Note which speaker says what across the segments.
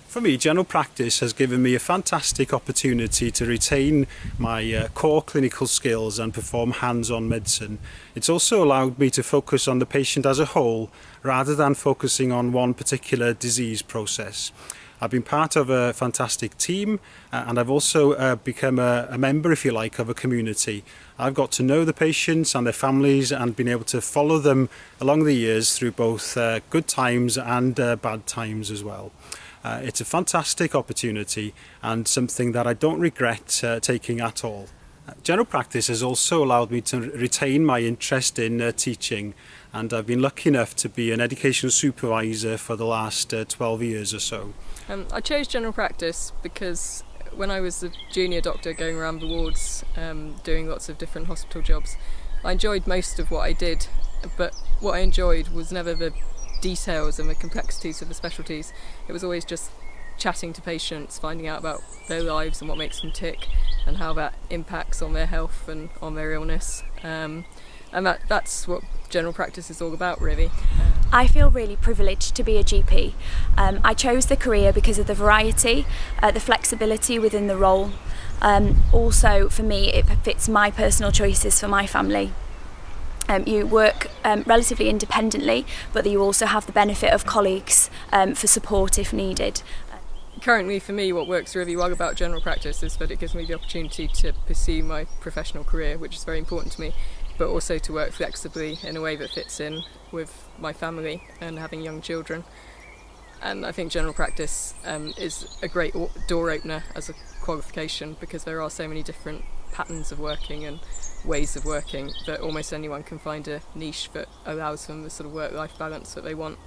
Speaker 1: For me, general practice has given me a fantastic opportunity to retain my core clinical skills and perform hands-on medicine. It's also allowed me to focus on the patient as a whole rather than focusing on one particular disease process. I've been part of a fantastic team and I've also become a member, if you like, of a community. I've got to know the patients and their families and been able to follow them along the years through both good times and bad times as well. It's a fantastic opportunity and something that I don't regret taking at all. General practice has also allowed me to retain my interest in teaching, and I've been lucky enough to be an educational supervisor for the last 12 years or so.
Speaker 2: I chose general practice because when I was a junior doctor going around the wards doing lots of different hospital jobs, I enjoyed most of what I did, but what I enjoyed was never the details and the complexities of the specialties. It was always just chatting to patients, finding out about their lives and what makes them tick and how that impacts on their health and on their illness. And that's what general practice is all about, really.
Speaker 3: I feel really privileged to be a GP. I chose the career because of the variety, the flexibility within the role. Also, for me, it fits my personal choices for my family. You work relatively independently, but you also have the benefit of colleagues for support if needed.
Speaker 2: Currently, for me, what works really well about general practice is that it gives me the opportunity to pursue my professional career, which is very important to me, but also to work flexibly in a way that fits in with my family and having young children. And I think general practice is a great door opener as a qualification, because there are so many different patterns of working and ways of working that almost anyone can find a niche that allows them the sort of work-life balance that they want.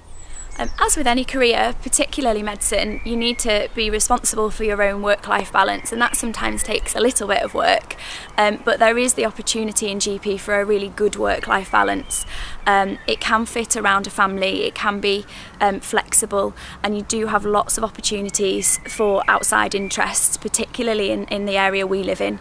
Speaker 3: As with any career, particularly medicine, you need to be responsible for your own work-life balance, and that sometimes takes a little bit of work, but there is the opportunity in GP for a really good work-life balance. It can fit around a family, it can be flexible, and you do have lots of opportunities for outside interests, particularly in the area we live in.